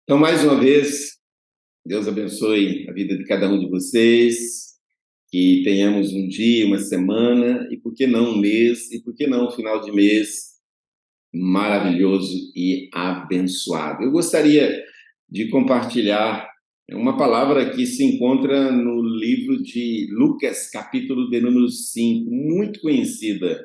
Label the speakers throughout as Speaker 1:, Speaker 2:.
Speaker 1: Então, mais uma vez, Deus abençoe a vida de cada um de vocês, que tenhamos um dia, uma semana, e por que não um mês, e por que não um final de mês maravilhoso e abençoado. Eu gostaria de compartilhar uma palavra que se encontra no livro de Lucas, capítulo de número 5, muito conhecida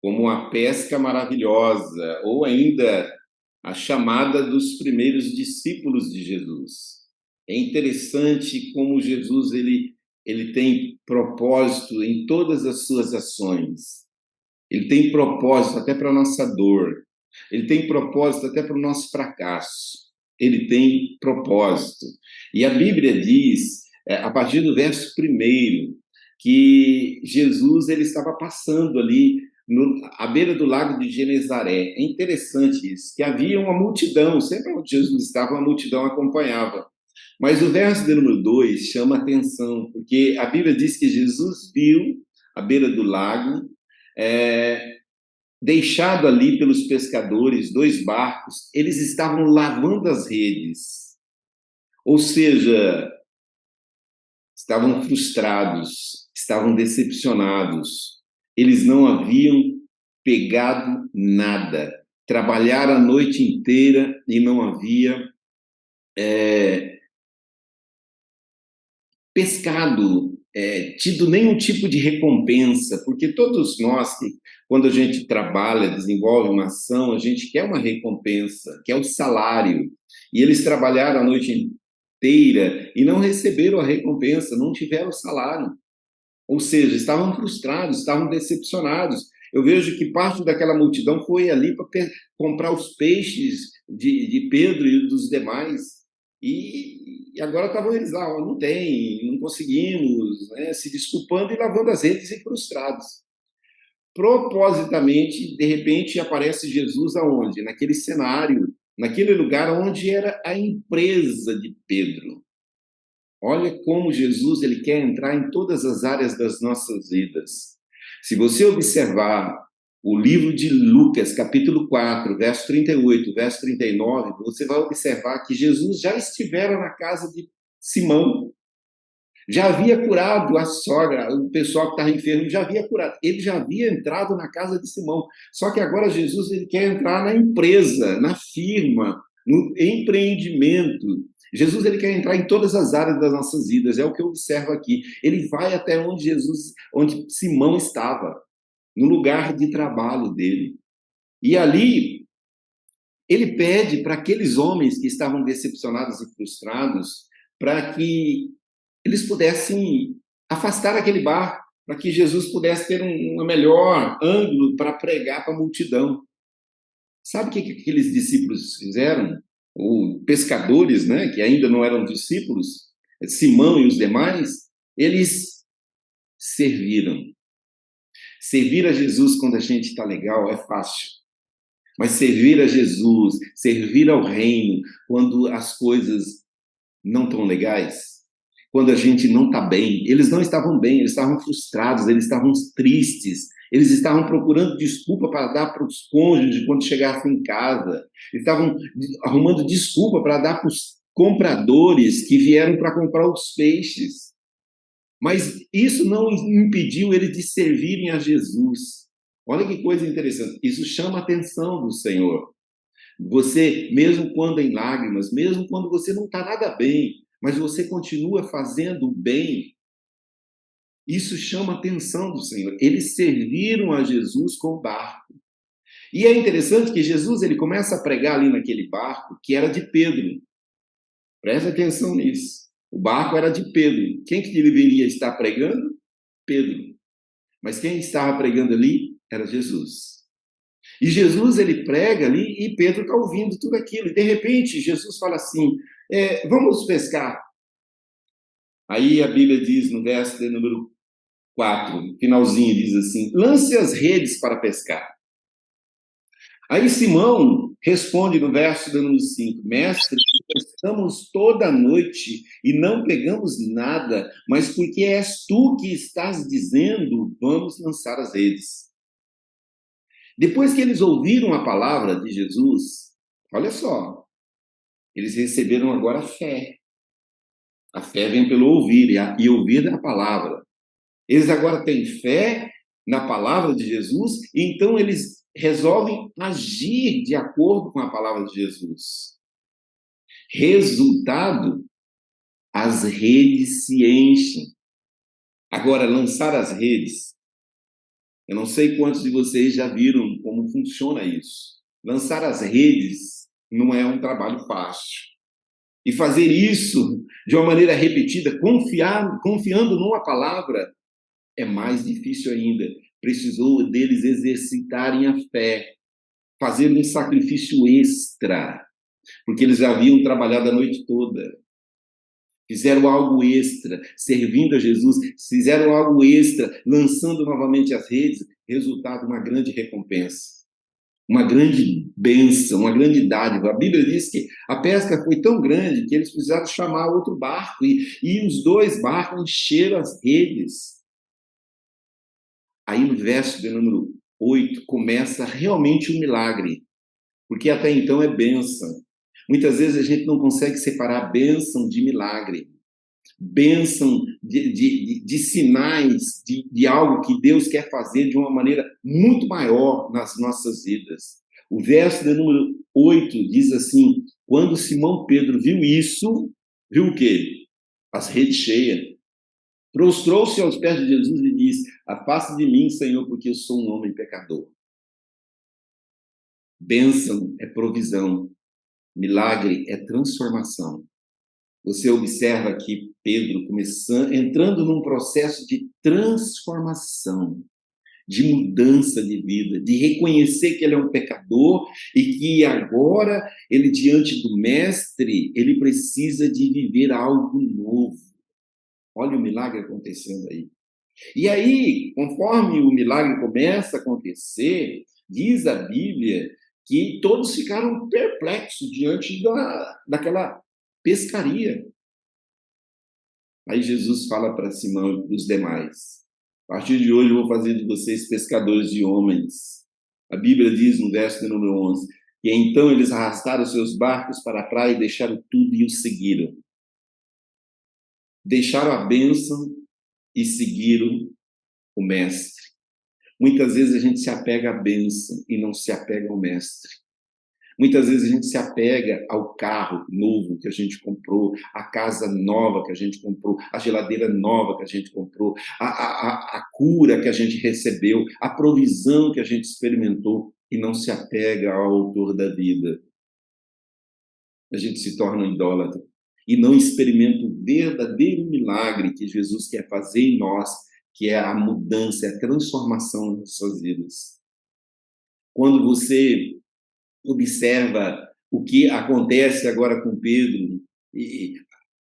Speaker 1: como a pesca maravilhosa, ou ainda a chamada dos primeiros discípulos de Jesus. É interessante como Jesus ele tem propósito em todas as suas ações. Ele tem propósito até para a nossa dor. Ele tem propósito até para o nosso fracasso. Ele tem propósito. E a Bíblia diz, a partir do verso 1, que Jesus ele estava passando ali à beira do lago de Genezaré. É interessante isso, que havia uma multidão, sempre onde Jesus estava, uma multidão acompanhava. Mas o verso de número 2 chama atenção, porque a Bíblia diz que Jesus viu à beira do lago, deixado ali pelos pescadores, 2 barcos, eles estavam lavando as redes. Ou seja, estavam frustrados, estavam decepcionados. Eles não haviam pegado nada. Trabalharam a noite inteira e não havia pescado, tido nenhum tipo de recompensa, porque todos nós, quando a gente trabalha, desenvolve uma ação, a gente quer uma recompensa, quer o salário. E eles trabalharam a noite inteira e não receberam a recompensa, não tiveram o salário. Ou seja, estavam frustrados, estavam decepcionados. Eu vejo que parte daquela multidão foi ali para comprar os peixes de Pedro e dos demais. E agora estavam eles lá, não tem, não conseguimos, né, se desculpando e lavando as redes e frustrados. Propositamente, de repente, aparece Jesus aonde? Naquele cenário, naquele lugar onde era a empresa de Pedro. Olha como Jesus ele quer entrar em todas as áreas das nossas vidas. Se você observar o livro de Lucas, capítulo 4, verso 38, verso 39, você vai observar que Jesus já estivera na casa de Simão. Já havia curado a sogra, o pessoal que estava enfermo, já havia curado. Ele já havia entrado na casa de Simão. Só que agora Jesus ele quer entrar na empresa, na firma, no empreendimento. Jesus ele quer entrar em todas as áreas das nossas vidas, é o que eu observo aqui. Ele vai até onde Simão estava, no lugar de trabalho dele. E ali ele pede para aqueles homens que estavam decepcionados e frustrados, para que eles pudessem afastar aquele barco, para que Jesus pudesse ter um melhor ângulo para pregar para a multidão. Sabe o que aqueles discípulos fizeram? Ou pescadores, né, que ainda não eram discípulos, Simão e os demais, eles serviram. Servir a Jesus quando a gente está legal é fácil. Mas servir a Jesus, servir ao reino, quando as coisas não estão legais, quando a gente não está bem, eles não estavam bem, eles estavam frustrados, eles estavam tristes, eles estavam procurando desculpa para dar para os cônjuges quando chegassem em casa, eles estavam arrumando desculpa para dar para os compradores que vieram para comprar os peixes. Mas isso não impediu eles de servirem a Jesus. Olha que coisa interessante, isso chama a atenção do Senhor. Você, mesmo quando em lágrimas, mesmo quando você não está nada bem, mas você continua fazendo o bem, isso chama a atenção do Senhor. Eles serviram a Jesus com o barco. E é interessante que Jesus ele começa a pregar ali naquele barco que era de Pedro. Presta atenção nisso. O barco era de Pedro. Quem que deveria estar pregando? Pedro. Mas quem estava pregando ali era Jesus. E Jesus ele prega ali e Pedro está ouvindo tudo aquilo. E de repente Jesus fala assim: vamos pescar. Aí a Bíblia diz no verso de número 4, finalzinho, diz assim: lance as redes para pescar. Aí Simão responde no verso de número 5: mestre, pescamos toda a noite e não pegamos nada, mas porque és tu que estás dizendo, vamos lançar as redes. Depois que eles ouviram a palavra de Jesus, olha só, Eles receberam agora a fé. A fé vem pelo ouvir, e ouvir a palavra. Eles agora têm fé na palavra de Jesus, e então eles resolvem agir de acordo com a palavra de Jesus. Resultado, as redes se enchem. Agora, lançar as redes, eu não sei quantos de vocês já viram como funciona isso. Lançar as redes não é um trabalho fácil. E fazer isso de uma maneira repetida, confiando numa palavra, é mais difícil ainda. Precisou deles exercitarem a fé, fazer um sacrifício extra, porque eles haviam trabalhado a noite toda. Fizeram algo extra, servindo a Jesus, fizeram algo extra, lançando novamente as redes, resultado, uma grande recompensa, uma grande bênção, uma grande dádiva. A Bíblia diz que a pesca foi tão grande que eles precisaram chamar outro barco, e os dois barcos encheram as redes. Aí no verso de número 8 começa realmente um milagre, porque até então é bênção. Muitas vezes a gente não consegue separar bênção de milagre, bênção de sinais de algo que Deus quer fazer de uma maneira muito maior nas nossas vidas. O verso de número 8 diz assim: quando Simão Pedro viu isso, viu o quê? As redes cheias. Prostrou-se aos pés de Jesus e disse: afaste de mim, Senhor, porque eu sou um homem pecador. Bênção é provisão, milagre é transformação. Você observa aqui Pedro entrando num processo de transformação, de mudança de vida, de reconhecer que ele é um pecador e que agora ele, diante do Mestre, ele precisa de viver algo novo. Olha o milagre acontecendo aí. E aí, conforme o milagre começa a acontecer, diz a Bíblia que todos ficaram perplexos diante daquela pescaria. Aí Jesus fala para Simão e para os demais: a partir de hoje eu vou fazer de vocês pescadores de homens. A Bíblia diz no verso de número 11, que então eles arrastaram seus barcos para a praia e deixaram tudo e o seguiram. Deixaram a bênção e seguiram o Mestre. Muitas vezes a gente se apega à bênção e não se apega ao Mestre. Muitas vezes a gente se apega ao carro novo que a gente comprou, à casa nova que a gente comprou, à geladeira nova que a gente comprou, à cura que a gente recebeu, à provisão que a gente experimentou, e não se apega ao autor da vida. A gente se torna um idólatra e não experimenta o verdadeiro milagre que Jesus quer fazer em nós, que é a mudança, a transformação nas suas vidas. Quando você observa o que acontece agora com Pedro, e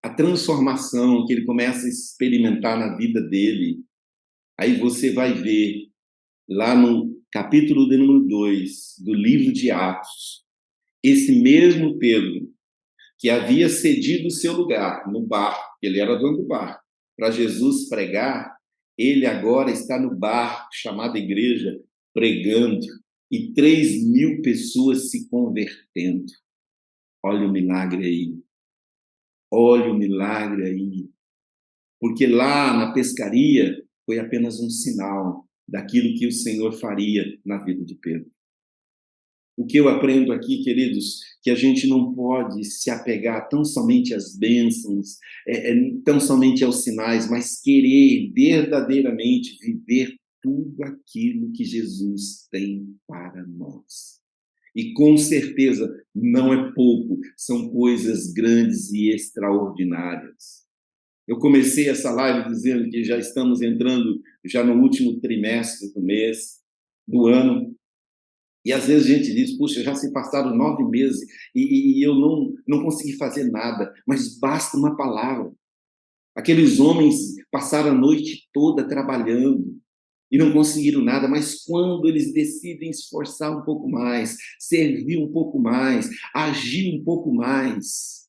Speaker 1: a transformação que ele começa a experimentar na vida dele, aí você vai ver, lá no capítulo de número 2 do livro de Atos, esse mesmo Pedro, que havia cedido o seu lugar no barco, ele era dono do barco, para Jesus pregar, ele agora está no barco, chamado igreja, pregando, e 3.000 pessoas se convertendo. Olha o milagre aí. Olha o milagre aí. Porque lá na pescaria foi apenas um sinal daquilo que o Senhor faria na vida de Pedro. O que eu aprendo aqui, queridos, que a gente não pode se apegar tão somente às bênçãos, tão somente aos sinais, mas querer verdadeiramente viver tudo aquilo que Jesus tem para nós. E com certeza não é pouco, são coisas grandes e extraordinárias. Eu comecei essa live dizendo que já estamos entrando já no último trimestre do mês, do ano, e às vezes a gente diz: puxa, já se passaram 9 meses e eu não consegui fazer nada, mas basta uma palavra. Aqueles homens passaram a noite toda trabalhando e não conseguiram nada, mas quando eles decidem esforçar um pouco mais, servir um pouco mais, agir um pouco mais,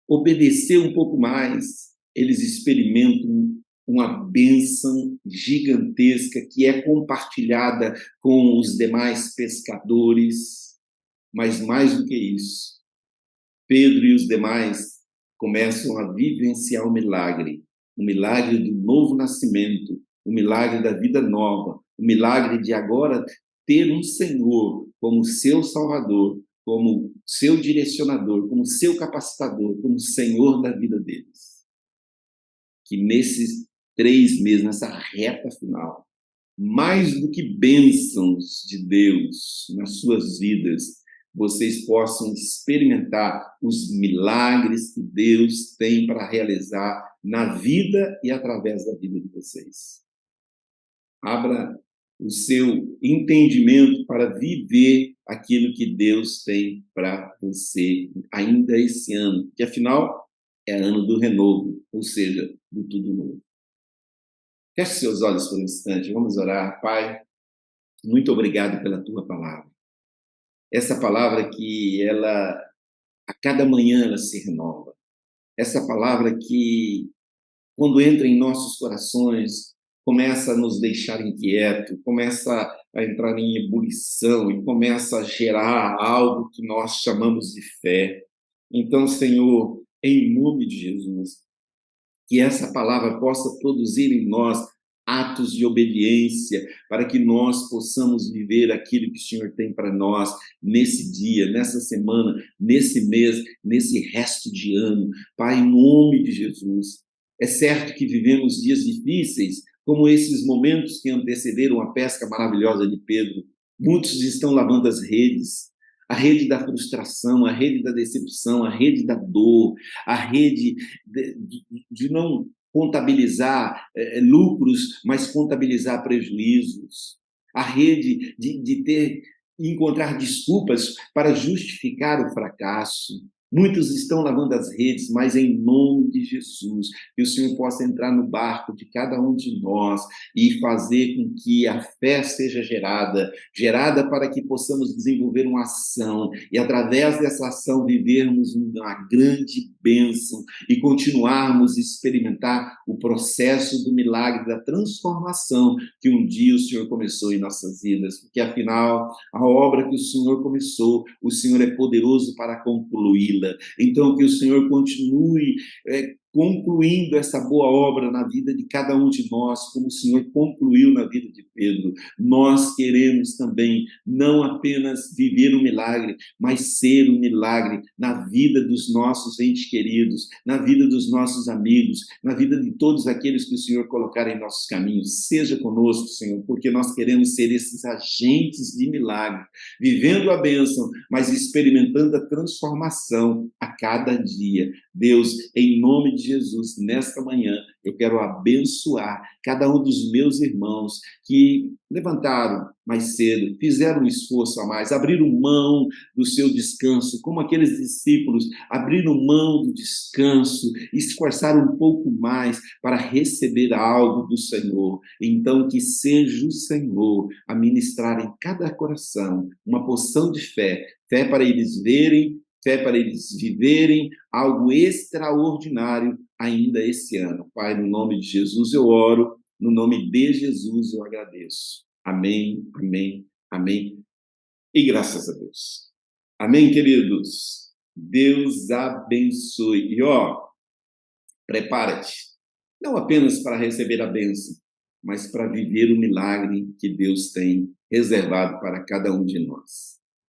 Speaker 1: obedecer um pouco mais, eles experimentam uma bênção gigantesca que é compartilhada com os demais pescadores, mas mais do que isso, Pedro e os demais começam a vivenciar o milagre do novo nascimento, o milagre da vida nova, o milagre de agora ter um Senhor como seu Salvador, como seu direcionador, como seu capacitador, como Senhor da vida deles. Que nesses 3 meses, nessa reta final, mais do que bênçãos de Deus nas suas vidas, vocês possam experimentar os milagres que Deus tem para realizar na vida e através da vida de vocês. Abra o seu entendimento para viver aquilo que Deus tem para você ainda esse ano, que afinal é ano do renovo, ou seja, do tudo novo. Feche seus olhos por um instante, vamos orar. Pai, muito obrigado pela tua palavra. Essa palavra que ela, a cada manhã ela se renova. Essa palavra que, quando entra em nossos corações, começa a nos deixar inquieto, começa a entrar em ebulição e começa a gerar algo que nós chamamos de fé. Então, Senhor, em nome de Jesus, que essa palavra possa produzir em nós atos de obediência, para que nós possamos viver aquilo que o Senhor tem para nós nesse dia, nessa semana, nesse mês, nesse resto de ano. Pai, em nome de Jesus. É certo que vivemos dias difíceis, como esses momentos que antecederam a pesca maravilhosa de Pedro. Muitos estão lavando as redes, a rede da frustração, a rede da decepção, a rede da dor, a rede de não contabilizar lucros, mas contabilizar prejuízos, a rede de encontrar desculpas para justificar o fracasso. Muitos estão lavando as redes, mas em nome de Jesus, que o Senhor possa entrar no barco de cada um de nós e fazer com que a fé seja gerada para que possamos desenvolver uma ação e, através dessa ação, vivermos uma grande bênção e continuarmos a experimentar o processo do milagre, da transformação que um dia o Senhor começou em nossas vidas, porque, afinal, a obra que o Senhor começou, o Senhor é poderoso para concluí-la. Então, que o Senhor continue concluindo essa boa obra na vida de cada um de nós, como o Senhor concluiu na vida de Pedro. Nós queremos também não apenas viver um milagre, mas ser um milagre na vida dos nossos entes queridos, na vida dos nossos amigos, na vida de todos aqueles que o Senhor colocar em nossos caminhos. Seja conosco, Senhor, porque nós queremos ser esses agentes de milagre, vivendo a bênção, mas experimentando a transformação a cada dia. Deus, em nome de Jesus, nesta manhã, eu quero abençoar cada um dos meus irmãos que levantaram mais cedo, fizeram um esforço a mais, abriram mão do seu descanso, como aqueles discípulos abriram mão do descanso e se esforçaram um pouco mais para receber algo do Senhor. Então, que seja o Senhor a ministrar em cada coração uma porção de fé, fé para eles verem, fé para eles viverem algo extraordinário ainda esse ano. Pai, no nome de Jesus eu oro, no nome de Jesus eu agradeço. Amém, amém, amém. E graças a Deus. Amém, queridos? Deus abençoe. E prepara-te, não apenas para receber a bênção, mas para viver o milagre que Deus tem reservado para cada um de nós.